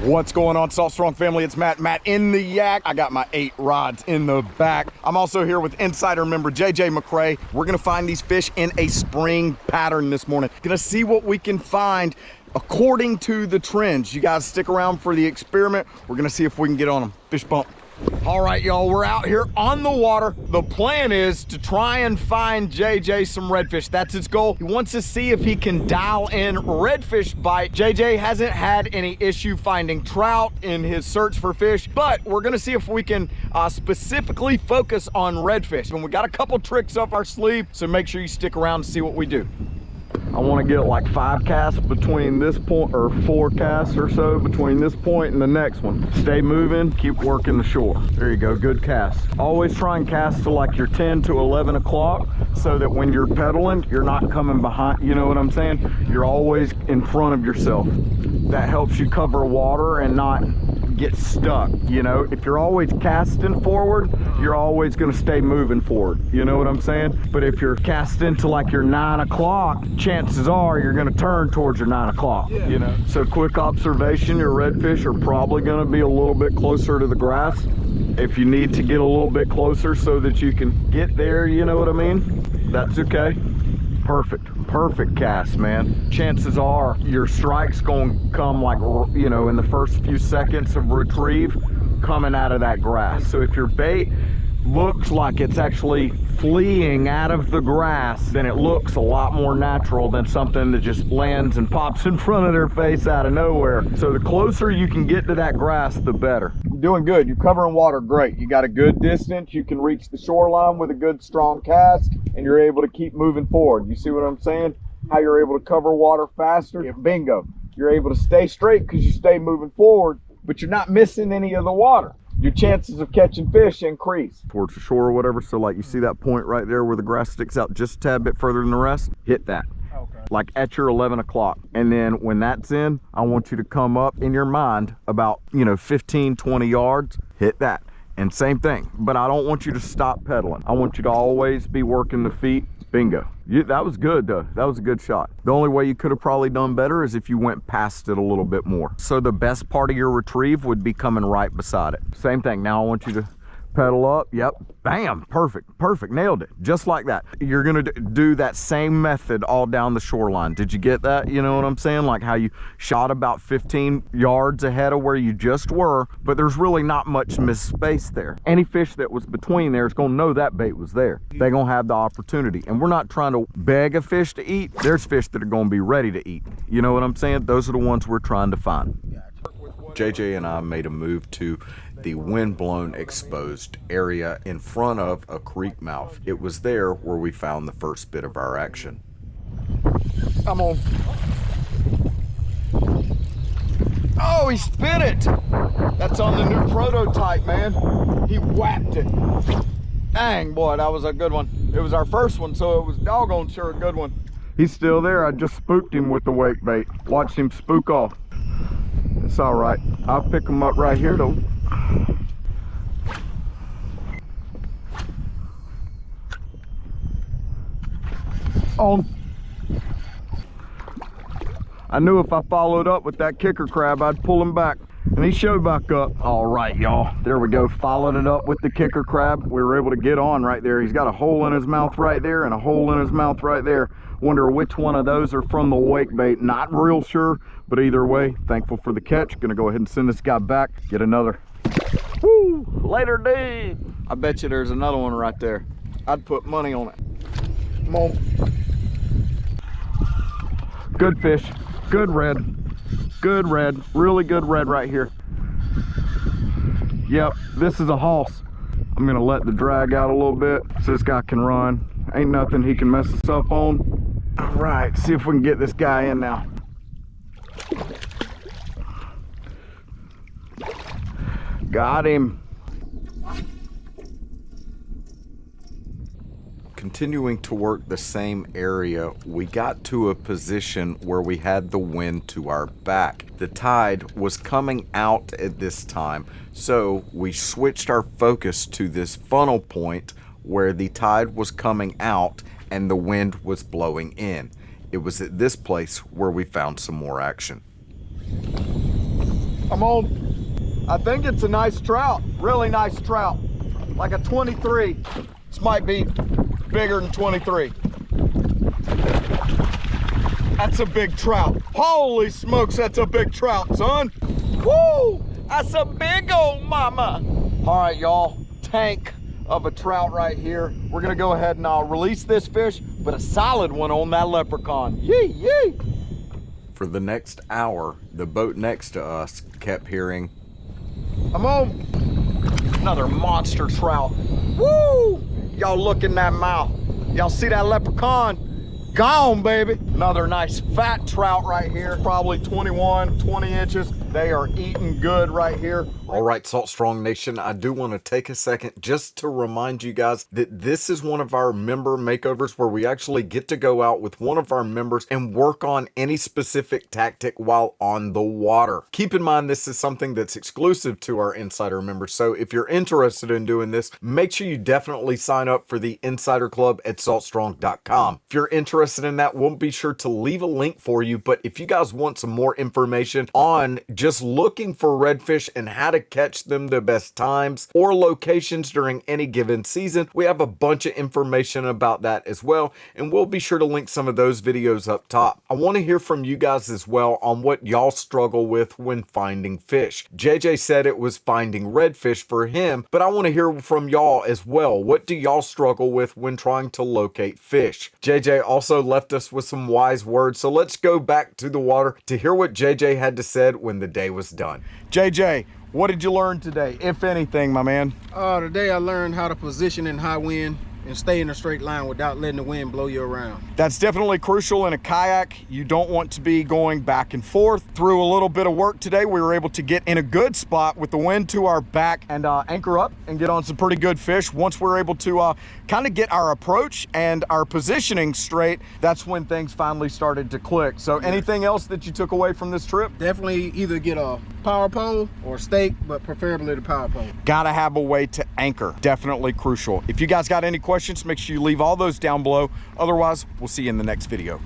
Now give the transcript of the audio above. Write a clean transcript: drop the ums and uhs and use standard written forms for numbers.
What's going on, Salt Strong family? It's Matt in the yak. I got my 8 rods in the back. I'm also here with Insider Member JJ McCray. We're gonna find these fish in a spring pattern this morning. Gonna see what we can find according to the trends. You guys stick around for the experiment. We're gonna see if we can get on them. Fish bump. All right, y'all, we're out here on the water. The plan is to try and find JJ some redfish. That's his goal. He wants to see if he can dial in redfish bite. JJ hasn't had any issue finding trout in his search for fish, but we're gonna see if we can specifically focus on redfish. And we got a couple tricks up our sleeve, so make sure you stick around and see what we do. I want to get like 5 casts between this point, or 4 casts or so between this point and the next one. Stay moving, keep working the shore. There you go, good cast. Always try and cast to like your 10 to 11 o'clock so that when you're pedaling, you're not coming behind, you know what I'm saying? You're always in front of yourself. That helps you cover water and not get stuck. You know, if you're always casting forward, you're always going to stay moving forward, you know what I'm saying? But if you're casting to like your 9 o'clock, chances are you're going to turn towards your 9 o'clock, you know? So quick observation, your redfish are probably going to be a little bit closer to the grass. If you need to get a little bit closer so that you can get there, you know what I mean? That's okay. Perfect cast, man. Chances are your strike's gonna come like, you know, in the first few seconds of retrieve coming out of that grass. So if your bait looks like it's actually fleeing out of the grass, then it looks a lot more natural than something that just lands and pops in front of their face out of nowhere. So the closer you can get to that grass, the better. You're doing good. You're covering water great. You got a good distance. You can reach the shoreline with a good strong cast, and you're able to keep moving forward. You see what I'm saying? How you're able to cover water faster? Yeah, bingo. You're able to stay straight because you stay moving forward, but you're not missing any of the water. Your chances of catching fish increase. Towards the shore or whatever, so like you see that point right there where the grass sticks out just a tad bit further than the rest? Hit that. Okay. Like at your 11 o'clock. And then when that's in, I want you to come up in your mind about, you know, 15, 20 yards, hit that. And same thing, but I don't want you to stop pedaling. I want you to always be working the feet. Bingo. That was good though. That was a good shot. The only way you could have probably done better is if you went past it a little bit more. So the best part of your retrieve would be coming right beside it. Same thing. Now I want you to pedal up. Yep. Bam. Perfect. Nailed it. Just like that. You're going to do that same method all down the shoreline. Did you get that? You know what I'm saying? Like how you shot about 15 yards ahead of where you just were, but there's really not much missed space there. Any fish that was between there is going to know that bait was there. They're going to have the opportunity. And we're not trying to beg a fish to eat. There's fish that are going to be ready to eat. You know what I'm saying? Those are the ones we're trying to find. JJ and I made a move to the windblown exposed area in front of a creek mouth. It was there where we found the first bit of our action. Come on. Oh, he spit it. That's on the new prototype, man. He whacked it. Dang, boy, that was a good one. It was our first one, so it was doggone sure a good one. He's still there. I just spooked him with the wake bait. Watched him spook off. It's all right. I'll pick him up right here though. On. I knew if I followed up with that kicker crab, I'd pull him back. And he showed back up. All right, y'all. There we go. Followed it up with the kicker crab. We were able to get on right there. He's got a hole in his mouth right there and a hole in his mouth right there. Wonder which one of those are from the wake bait. Not real sure, but either way, thankful for the catch. Gonna go ahead and send this guy back. Get another. Woo! Later, dude. I bet you there's another one right there. I'd put money on it. Come on. Good fish. Good red. Good red. Really good red right here. Yep, this is a hoss. I'm gonna let the drag out a little bit so this guy can run. Ain't nothing he can mess us up on. All right, see if we can get this guy in now. Got him. Continuing to work the same area, we got to a position where we had the wind to our back. The tide was coming out at this time, so we switched our focus to this funnel point where the tide was coming out and the wind was blowing in. It was at this place where we found some more action. I'm on, I think it's a nice trout, really nice trout. Like a 23. This might be bigger than 23. That's a big trout. Holy smokes, that's a big trout, son. Woo, that's a big old mama. All right, y'all, tank of a trout right here. We're gonna go ahead and release this fish, but a solid one on that leprechaun. Yee, yee. For the next hour, the boat next to us kept hearing, I'm on. Another monster trout. Woo! Y'all look in that mouth. Y'all see that leprechaun? Gone, baby. Another nice fat trout right here. Probably 21, 20 inches. They are eating good right here. All right, Salt Strong Nation, I do want to take a second just to remind you guys that this is one of our member makeovers where we actually get to go out with one of our members and work on any specific tactic while on the water. Keep in mind, this is something that's exclusive to our Insider members. So if you're interested in doing this, make sure you definitely sign up for the Insider Club at saltstrong.com. If you're interested in that, we'll be sure to leave a link for you. But if you guys want some more information on just looking for redfish and how to catch them the best times or locations during any given season, we have a bunch of information about that as well, and we'll be sure to link some of those videos up top. I want to hear from you guys as well on what y'all struggle with when finding fish. JJ said it was finding redfish for him, but I want to hear from y'all as well. What do y'all struggle with when trying to locate fish? JJ also left us with some wise words, so let's go back to the water to hear what JJ had to say when the day was done. JJ, what did you learn today, if anything, my man? Today I learned how to position in high wind and stay in a straight line without letting the wind blow you around. That's definitely crucial in a kayak. You don't want to be going back and forth. Through a little bit of work today, we were able to get in a good spot with the wind to our back and anchor up and get on some pretty good fish. Once we're able to kind of get our approach and our positioning straight, that's when things finally started to click. So anything else that you took away from this trip? Definitely either get a power pole or stake, but preferably the power pole. Gotta have a way to anchor. Definitely crucial. If you guys got any questions, make sure you leave all those down below. Otherwise, we'll see you in the next video.